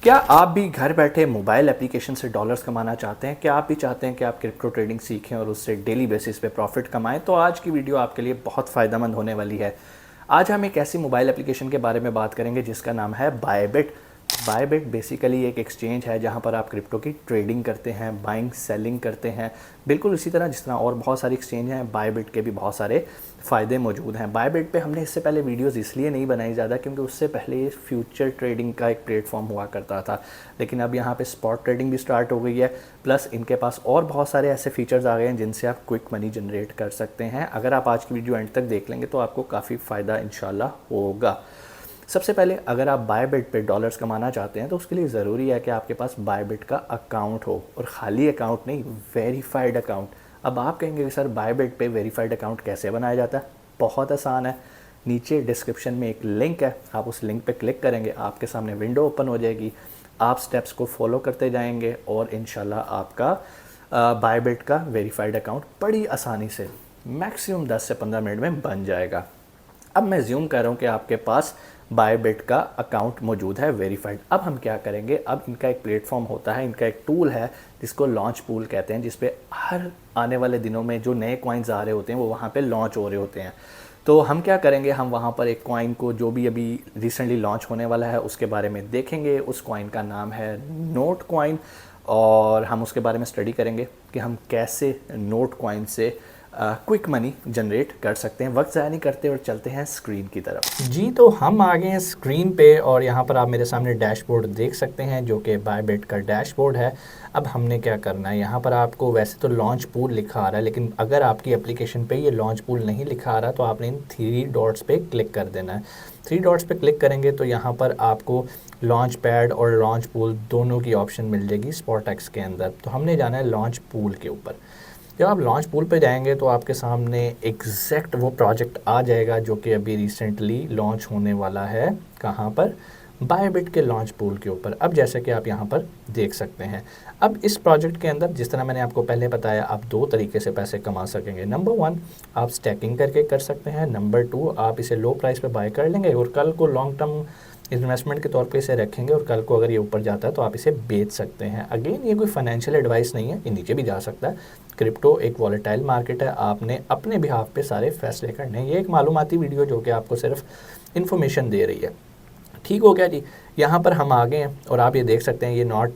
क्या आप भी घर बैठे मोबाइल एप्लीकेशन से डॉलर्स कमाना चाहते हैं? क्या आप भी चाहते हैं कि आप क्रिप्टो ट्रेडिंग सीखें और उससे डेली बेसिस पे प्रॉफिट कमाएं? तो आज की वीडियो आपके लिए बहुत फ़ायदेमंद होने वाली है। आज हम एक ऐसी मोबाइल एप्लीकेशन के बारे में बात करेंगे जिसका नाम है बायबिट। बायबिट बेसिकली एक एक्सचेंज है जहां पर आप क्रिप्टो की ट्रेडिंग करते हैं, बाइंग सेलिंग करते हैं। बिल्कुल इसी तरह जिस तरह और बहुत सारी एक्सचेंज हैं, बायबिट के भी बहुत सारे फ़ायदे मौजूद हैं। बायबिट पे हमने इससे पहले वीडियोस इसलिए नहीं बनाई ज़्यादा क्योंकि उससे पहले फ्यूचर ट्रेडिंग का एक प्लेटफॉर्म हुआ करता था, लेकिन अब यहाँ पे स्पॉट ट्रेडिंग भी स्टार्ट हो गई है। प्लस इनके पास और बहुत सारे ऐसे फीचर्स आ गए हैं जिनसे आप क्विक मनी जनरेट कर सकते हैं। अगर आप आज की वीडियो एंड तक देख लेंगे तो आपको काफ़ी फ़ायदा इंशाल्लाह होगा। सबसे पहले अगर आप बायबिट पे डॉलर्स कमाना चाहते हैं तो उसके लिए ज़रूरी है कि आपके पास बायबिट का अकाउंट हो, और ख़ाली अकाउंट नहीं, वेरीफाइड अकाउंट। अब आप कहेंगे कि सर बायबिट पे वेरीफाइड अकाउंट कैसे बनाया जाता है? बहुत आसान है। नीचे डिस्क्रिप्शन में एक लिंक है, आप उस लिंक पे क्लिक करेंगे, आपके सामने विंडो ओपन हो जाएगी। आप स्टेप्स को फॉलो करते जाएंगे और इंशाल्लाह आपका बायबिट का वेरीफाइड अकाउंट बड़ी आसानी से मैक्सिमम 10 से 15 मिनट में बन जाएगा। अब मैं ज़्यूम कर रहा हूँ कि आपके पास बायबिट का अकाउंट मौजूद है वेरीफाइड। अब हम क्या करेंगे, अब इनका एक प्लेटफॉर्म होता है, इनका एक टूल है जिसको लॉन्च पूल कहते हैं, जिसपे हर आने वाले दिनों में जो नए कॉइन्स आ रहे होते हैं वो वहाँ पे लॉन्च हो रहे होते हैं। तो हम क्या करेंगे, हम वहाँ पर एक कॉइन को जो भी अभी रिसेंटली लॉन्च होने वाला है उसके बारे में देखेंगे। उस कॉइन का नाम है नोट कॉइन, और हम उसके बारे में स्टडी करेंगे कि हम कैसे नोट कॉइन से क्विक मनी जनरेट कर सकते हैं। वक्त ज़ाया नहीं करते और चलते हैं स्क्रीन की तरफ। जी, तो हम आ गए हैं स्क्रीन पे और यहाँ पर आप मेरे सामने डैशबोर्ड देख सकते हैं जो कि बायबिट का डैशबोर्ड है। अब हमने क्या करना है, यहाँ पर आपको वैसे तो लॉन्च पूल लिखा आ रहा है, लेकिन अगर आपकी एप्लीकेशन पे ये लॉन्च पूल नहीं लिखा आ रहा तो आपने इन 3 डॉट्स पे क्लिक कर देना है। 3 डॉट्स पे क्लिक करेंगे तो यहाँ पर आपको लॉन्च पैड और लॉन्च पूल दोनों की ऑप्शन मिल जाएगी स्पॉटएक्स के अंदर। तो हमने जाना है लॉन्च पूल के ऊपर। जब आप लॉन्च पूल पे जाएंगे तो आपके सामने एग्जैक्ट वो प्रोजेक्ट आ जाएगा जो कि अभी रिसेंटली लॉन्च होने वाला है। कहाँ पर? बायबिट के लॉन्च पूल के ऊपर। अब जैसे कि आप यहाँ पर देख सकते हैं, अब इस प्रोजेक्ट के अंदर जिस तरह मैंने आपको पहले बताया, आप 2 तरीके से पैसे कमा सकेंगे। नंबर 1, आप स्टैकिंग करके कर सकते हैं। नंबर 2, आप इसे लो प्राइस पे बाय कर लेंगे और कल को लॉन्ग टर्म इन्वेस्टमेंट के तौर पे इसे रखेंगे और कल को अगर ये ऊपर जाता है तो आप इसे बेच सकते हैं। अगेन ये कोई फाइनेंशियल एडवाइस नहीं है, ये नीचे भी जा सकता है। क्रिप्टो एक वॉलेटाइल मार्केट है, आपने अपने बिहाफ पे सारे फैसले करने हैं। ये एक मालूमाती वीडियो जो कि आपको सिर्फ इन्फॉर्मेशन दे रही है। ठीक हो गया जी। यहाँ पर हम आ गए हैं और आप ये देख सकते हैं ये नॉट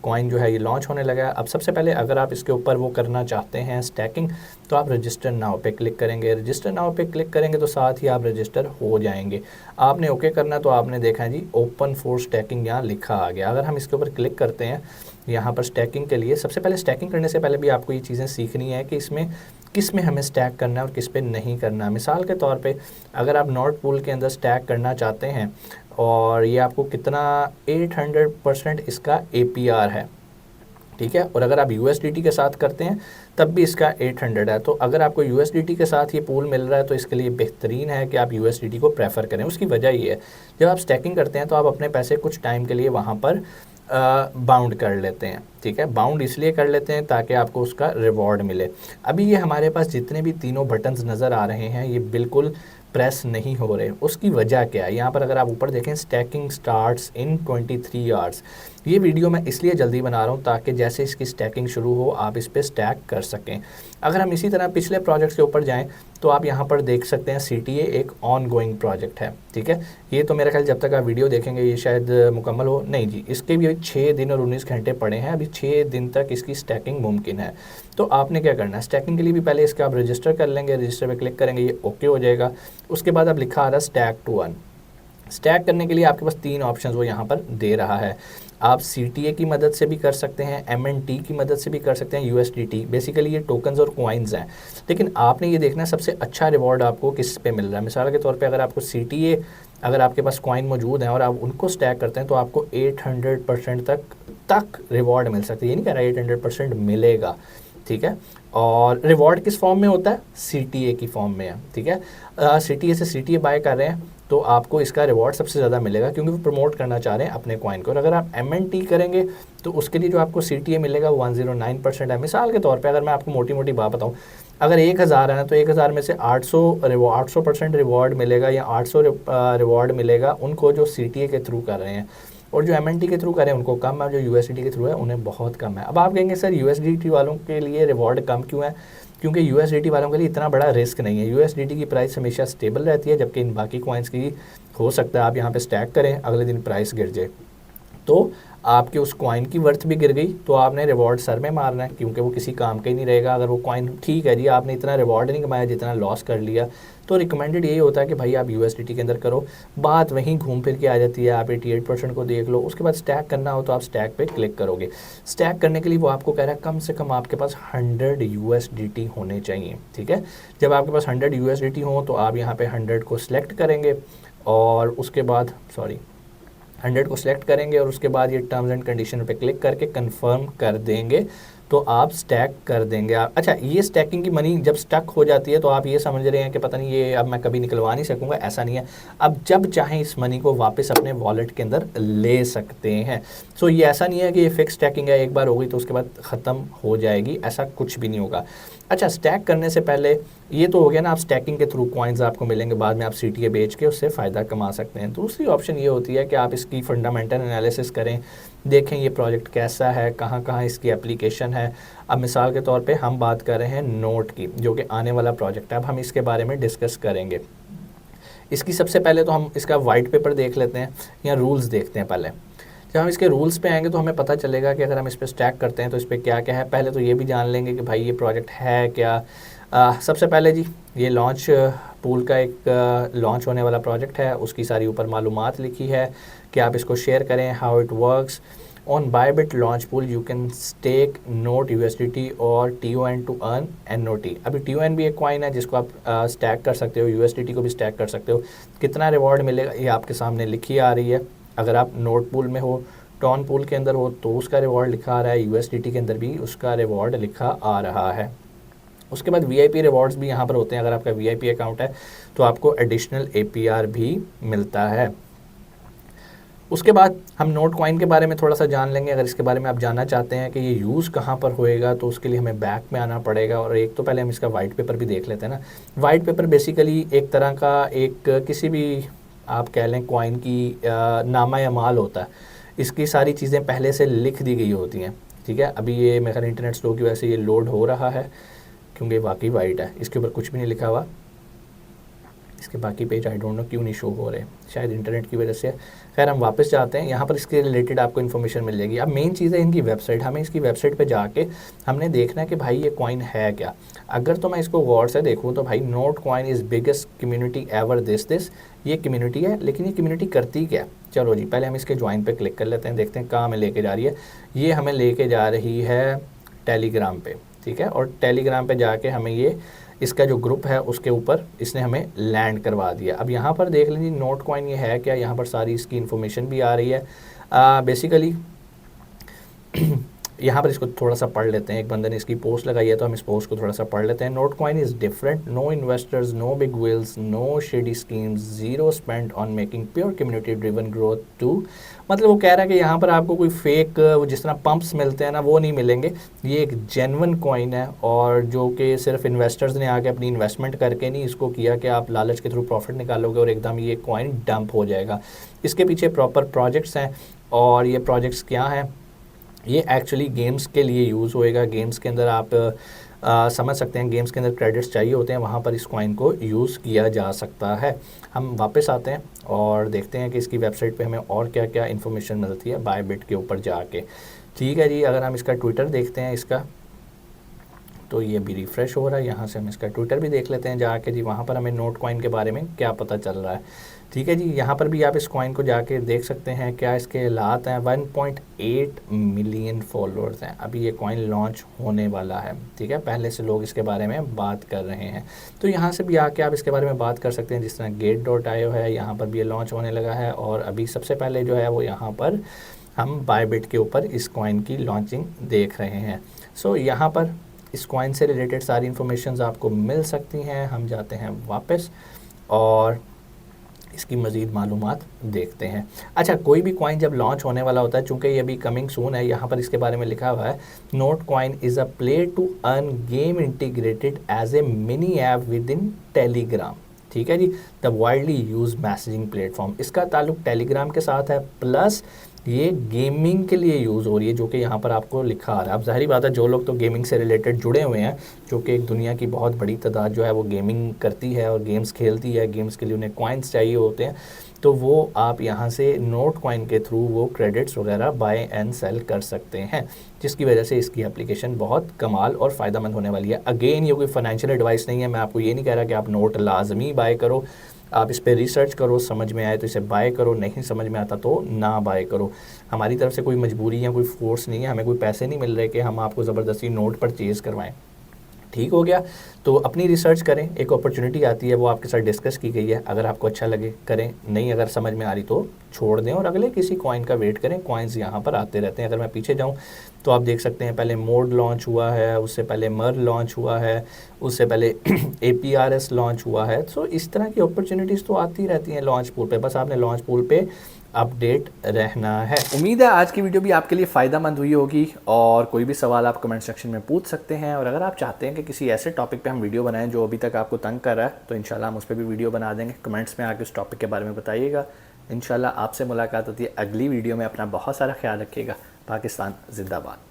कॉइन जो है ये लॉन्च होने लगा है। अब सबसे पहले अगर आप इसके ऊपर वो करना चाहते हैं स्टैकिंग, तो आप रजिस्टर नाउ पे क्लिक करेंगे। रजिस्टर नाउ पे क्लिक करेंगे तो साथ ही आप रजिस्टर हो जाएंगे। आपने ओके करना, तो आपने देखा है जी ओपन फॉर स्टैकिंग यहाँ लिखा आ गया। अगर हम इसके ऊपर क्लिक करते हैं यहाँ पर स्टैकिंग के लिए, सबसे पहले स्टैकिंग करने से पहले भी आपको ये चीज़ें सीखनी है कि इसमें किस में हमें स्टैक करना है और किस पे नहीं करना है। मिसाल के तौर पे अगर आप नोट पूल के अंदर स्टैक करना चाहते हैं और ये आपको कितना 800% इसका APR है, ठीक है। और अगर आप USDT के साथ करते हैं तब भी इसका 800 है। तो अगर आपको USDT के साथ ये पूल मिल रहा है तो इसके लिए बेहतरीन है कि आप USDT को प्रेफर करें। उसकी वजह ये है, जब आप स्टैकिंग करते हैं तो आप अपने पैसे कुछ टाइम के लिए वहाँ पर बाउंड कर लेते हैं, ठीक है। बाउंड इसलिए कर लेते हैं ताकि आपको उसका रिवॉर्ड मिले। अभी ये हमारे पास जितने भी तीनों बटन्स नज़र आ रहे हैं ये बिल्कुल प्रेस नहीं हो रहे। उसकी वजह क्या है? यहाँ पर अगर आप ऊपर देखें स्टैकिंग स्टार्ट्स इन 23 आवर्स। ये वीडियो मैं इसलिए जल्दी बना रहा हूँ ताकि जैसे इसकी स्टैकिंग शुरू हो आप इस पर स्टैक कर सकें। अगर हम इसी तरह पिछले प्रोजेक्ट्स के ऊपर जाएं तो आप यहाँ पर देख सकते हैं CTA एक ऑन गोइंग प्रोजेक्ट है, ठीक है। ये तो मेरा ख्याल जब तक आप वीडियो देखेंगे ये शायद मुकम्मल हो नहीं जी, इसके भी 6 दिन और 19 घंटे पड़े हैं। अभी 6 दिन तक इसकी स्टैकिंग मुमकिन है। तो आपने क्या करना है, स्टैकिंग के लिए भी पहले इसका आप रजिस्टर कर लेंगे। रजिस्टर पे क्लिक करेंगे, ये ओके हो जाएगा। उसके बाद अब लिखा आ रहा है स्टैक टू अर्न। स्टैक करने के लिए आपके पास 3 ऑप्शंस वो यहाँ पर दे रहा है। आप CTA की मदद से भी कर सकते हैं, MNT की मदद से भी कर सकते हैं, USDT। बेसिकली ये टोकन्स और कॉइन्स हैं, लेकिन आपने ये देखना है सबसे अच्छा रिवॉर्ड आपको किस पे मिल रहा है। मिसाल के तौर पे अगर आपको CTA, अगर आपके पास कॉइन मौजूद हैं और आप उनको स्टैक करते हैं तो आपको 800% तक रिवॉर्ड मिल सकती है। ये नहीं कह रहा 800% मिलेगा, ठीक है। और रिवॉर्ड किस फॉर्म में होता है? CTA की फॉर्म में है, ठीक है। CTA से CTA बाय कर रहे हैं तो आपको इसका रिवॉर्ड सबसे ज़्यादा मिलेगा क्योंकि वो प्रमोट करना चाह रहे हैं अपने कॉइन को। और अगर आप MNT करेंगे तो उसके लिए जो आपको CTA मिलेगा वो 109% है। मिसाल के तौर पे अगर मैं आपको मोटी मोटी बात बताऊं, अगर 1000 है ना तो 1000 में से 800% रिवॉर्ड मिलेगा या 800 रिवॉर्ड मिलेगा उनको जो CTA के थ्रू कर रहे हैं। और जो MNT के थ्रू करें उनको कम है, जो USDT के थ्रू है उन्हें बहुत कम है। अब आप कहेंगे सर USDT वालों के लिए रिवॉर्ड कम क्यों है? क्योंकि USDT वालों के लिए इतना बड़ा रिस्क नहीं है। USDT की प्राइस हमेशा स्टेबल रहती है, जबकि इन बाकी कॉइन्स की हो सकता है आप यहाँ पे स्टैक करें, अगले दिन प्राइस गिर जाए, तो आपके उस कॉइन की वर्थ भी गिर गई, तो आपने रिवॉर्ड सर में मारना है, क्योंकि वो किसी काम का ही नहीं रहेगा। अगर वो कॉइन ठीक है जी, आपने इतना रिवॉर्ड नहीं कमाया जितना लॉस कर लिया, तो रिकमेंडेड यही होता है कि भाई आप USDT के अंदर करो। बात वहीं घूम फिर के आ जाती है, आप 88% को देख लो, उसके बाद स्टैक करना हो तो आप स्टैक पे क्लिक करोगे। स्टैक करने के लिए वो आपको कह रहा है कम से कम आपके पास 100 USDT होने चाहिए, ठीक है। जब आपके पास 100 USDT हो तो आप यहाँ पे 100 को सिलेक्ट करेंगे और उसके बाद 100 को सिलेक्ट करेंगे और उसके बाद ये टर्म्स एंड कंडीशन पे क्लिक करके कंफर्म कर देंगे, तो आप स्टैक कर देंगे। अच्छा, ये स्टैकिंग की मनी जब स्टक हो जाती है तो आप ये समझ रहे हैं कि पता नहीं ये अब मैं कभी निकलवा नहीं सकूंगा, ऐसा नहीं है। अब जब चाहें इस मनी को वापस अपने वॉलेट के अंदर ले सकते हैं। सो ये ऐसा नहीं है कि ये फिक्स स्टैकिंग है, एक बार हो गई तो उसके बाद ख़त्म हो जाएगी, ऐसा कुछ भी नहीं होगा। अच्छा, स्टैक करने से पहले ये तो हो गया ना, आप स्टैकिंग के थ्रू कॉइन्स आपको मिलेंगे, बाद में आप CTA बेच के उससे फ़ायदा कमा सकते हैं। दूसरी ऑप्शन ये होती है कि आप इसकी फंडामेंटल एनालिसिस करें, देखें ये प्रोजेक्ट कैसा है, कहाँ कहाँ इसकी एप्लीकेशन है। अब मिसाल के तौर पे हम बात कर रहे हैं नोट की, जो कि आने वाला प्रोजेक्ट है, अब हम इसके बारे में डिस्कस करेंगे। इसकी सबसे पहले तो हम इसका वाइट पेपर देख लेते हैं या रूल्स देखते हैं पहले। जब हम इसके रूल्स पे आएंगे तो हमें पता चलेगा कि अगर हम इस पर स्टैक करते हैं तो इस पर क्या क्या है। पहले तो ये भी जान लेंगे कि भाई ये प्रोजेक्ट है क्या। सबसे पहले जी, ये लॉन्च पूल का एक लॉन्च होने वाला प्रोजेक्ट है, उसकी सारी ऊपर मालूमात लिखी है कि आप इसको शेयर करें, how it works. On Bybit launch pool you can stake Not USDT और TON टू अर्न NOT। अभी TON भी एक कॉइन है जिसको आप स्टैक कर सकते हो, USDT को भी स्टैक कर सकते हो। कितना रिवॉर्ड मिलेगा ये आपके सामने लिखी आ रही है। अगर आप नोट पूल में हो, टॉन पूल के अंदर हो तो उसका रिवॉर्ड लिखा आ रहा है, USDT के अंदर भी उसका रिवॉर्ड लिखा आ रहा है। उसके बाद VIP रिवॉर्ड्स भी यहाँ पर होते हैं। अगर आपका VIP अकाउंट है तो आपको एडिशनल APR भी मिलता है। उसके बाद हम नोट कॉइन के बारे में थोड़ा सा जान लेंगे। अगर इसके बारे में आप जानना चाहते हैं कि ये यूज़ कहाँ पर होएगा तो उसके लिए हमें बैक में आना पड़ेगा, और एक तो पहले हम इसका वाइट पेपर भी देख लेते हैं ना। वाइट पेपर बेसिकली एक तरह का एक किसी भी आप कह लें कॉइन की नामा या माल होता है। इसकी सारी चीज़ें पहले से लिख दी गई होती हैं, ठीक है। अभी ये मेरे ख्याल इंटरनेट स्लो की वजह से ये लोड हो रहा है, क्योंकि वाकई वाइट है, इसके ऊपर कुछ भी नहीं लिखा हुआ। इसके बाकी पेज आई डोंट नो क्यों नहीं शो हो रहे, शायद इंटरनेट की वजह से। खैर हम वापस जाते हैं, यहाँ पर इसके रिलेटेड आपको इन्फॉर्मेशन मिल जाएगी। अब मेन चीज़ है इनकी वेबसाइट। हमें इसकी वेबसाइट पे जाके हमने देखना है कि भाई ये कॉइन है क्या। अगर तो मैं इसको गौर से देखूँ तो भाई note coin is biggest community ever this ये कम्युनिटी है, लेकिन ये कम्युनिटी करती क्या। चलो जी, पहले हम इसके ज्वाइन पे क्लिक कर लेते हैं, देखते हैं कहाँ हमें लेके जा रही है। ये हमें लेके जा रही है टेलीग्राम पे, ठीक है। और टेलीग्राम पे जाके हमें ये इसका जो ग्रुप है उसके ऊपर इसने हमें लैंड करवा दिया। अब यहाँ पर देख लीजिए नोट कॉइन ये है क्या, यहाँ पर सारी इसकी इन्फॉर्मेशन भी आ रही है। बेसिकली यहाँ पर इसको थोड़ा सा पढ़ लेते हैं। एक बंदे ने इसकी पोस्ट लगाई है तो हम इस पोस्ट को थोड़ा सा पढ़ लेते हैं। Notcoin is different, no investors, no big wheels, no shady schemes, zero spend on making pure community driven growth too. मतलब वो कह रहा है कि यहाँ पर आपको कोई फेक जिस तरह पंप्स मिलते हैं ना वो नहीं मिलेंगे। ये एक जेन्युइन कॉइन है, और जो कि सिर्फ इन्वेस्टर्स ने आके अपनी इन्वेस्टमेंट करके नहीं इसको किया कि आप लालच के थ्रू प्रॉफिट निकालोगे और एकदम ये कॉइन डंप हो जाएगा। इसके पीछे प्रॉपर प्रोजेक्ट्स हैं, और ये प्रोजेक्ट्स क्या हैं, ये एक्चुअली गेम्स के लिए यूज़ होएगा। गेम्स के अंदर आप समझ सकते हैं, गेम्स के अंदर क्रेडिट्स चाहिए होते हैं, वहाँ पर इस कॉइन को यूज़ किया जा सकता है। हम वापस आते हैं और देखते हैं कि इसकी वेबसाइट पे हमें और क्या क्या इन्फॉर्मेशन मिलती है बायबिट के ऊपर जाके। ठीक है जी, अगर हम इसका ट्विटर देखते हैं इसका, तो ये भी रिफ़्रेश हो रहा है। यहाँ से हम इसका ट्विटर भी देख लेते हैं जाके जी, वहाँ पर हमें नोट कॉइन के बारे में क्या पता चल रहा है। ठीक है जी, यहाँ पर भी आप इस कॉइन को जाके देख सकते हैं क्या इसके हालात हैं। 1.8 मिलियन फॉलोअर्स हैं। अभी ये कॉइन लॉन्च होने वाला है, ठीक है। पहले से लोग इसके बारे में बात कर रहे हैं, तो यहाँ से भी आके आप इसके बारे में बात कर सकते हैं। जिस तरह Gate.io है, यहाँ पर भी ये लॉन्च होने लगा है, और अभी सबसे पहले जो है वो यहाँ पर हम बायबिट के ऊपर इस कॉइन की लॉन्चिंग देख रहे हैं। सो यहाँ पर इस कॉइन से रिलेटेड सारी इन्फॉर्मेशन आपको मिल सकती हैं। हम जाते हैं वापस और इसकी मज़ीद मालूमात देखते हैं। अच्छा, कोई भी कॉइन जब लॉन्च होने वाला होता है, चूँकि ये भी कमिंग सून है, यहाँ पर इसके बारे में लिखा हुआ है Notcoin is a play to earn game integrated as a mini app within Telegram. ठीक है जी, the widely use messaging platform. इसका ताल्लुक टेलीग्राम के साथ है, प्लस ये गेमिंग के लिए यूज़ हो रही है, जो कि यहाँ पर आपको लिखा आ रहा है। अब ज़ाहिर बात है जो लोग तो गेमिंग से रिलेटेड जुड़े हुए हैं, जो कि एक दुनिया की बहुत बड़ी तादाद जो है वो गेमिंग करती है और गेम्स खेलती है, गेम्स के लिए उन्हें कॉइन्स चाहिए होते हैं, तो वो आप यहाँ से नोट कॉइन के थ्रू वो क्रेडिट्स वगैरह बाय एंड सेल कर सकते हैं, जिसकी वजह से इसकी एप्लीकेशन बहुत कमाल और फ़ायदेमंद होने वाली है। अगेन ये कोई फाइनेंशियल एडवाइस नहीं है, मैं आपको ये नहीं कह रहा कि आप नोट लाजमी बाय करो, आप इस पर रिसर्च करो, समझ में आए तो इसे बाय करो, नहीं समझ में आता तो ना बाय करो। हमारी तरफ से कोई मजबूरी या कोई फोर्स नहीं है, हमें कोई पैसे नहीं मिल रहे कि हम आपको ज़बरदस्ती नोट परचेज़ करवाएं। ठीक हो गया, तो अपनी रिसर्च करें, एक अपॉर्चुनिटी आती है वो आपके साथ डिस्कस की गई है, अगर आपको अच्छा लगे करें, नहीं अगर समझ में आ रही तो छोड़ दें और अगले किसी कॉइन का वेट करें। कॉइन्स यहाँ पर आते रहते हैं। अगर मैं पीछे जाऊँ तो आप देख सकते हैं पहले मोड लॉन्च हुआ है, उससे पहले मर लॉन्च हुआ है, उससे पहले APRS लॉन्च हुआ है। सो इस तरह की अपॉर्चुनिटीज़ तो आती रहती हैं लॉन्च पूल पे, बस आपने लॉन्च पूल पे अपडेट रहना है। उम्मीद है आज की वीडियो भी आपके लिए फ़ायदेमंद हुई होगी, और कोई भी सवाल आप कमेंट सेक्शन में पूछ सकते हैं, और अगर आप चाहते हैं कि किसी ऐसे टॉपिक पे हम वीडियो बनाएं जो अभी तक आपको तंग कर रहा है, तो इंशाल्लाह हम उस पर भी वीडियो बना देंगे। कमेंट्स में आके उस टॉपिक के बारे में बताइएगा। इंशाल्लाह आपसे मुलाकात होती है अगली वीडियो में। अपना बहुत सारा ख्याल रखिएगा। पाकिस्तान जिंदाबाद।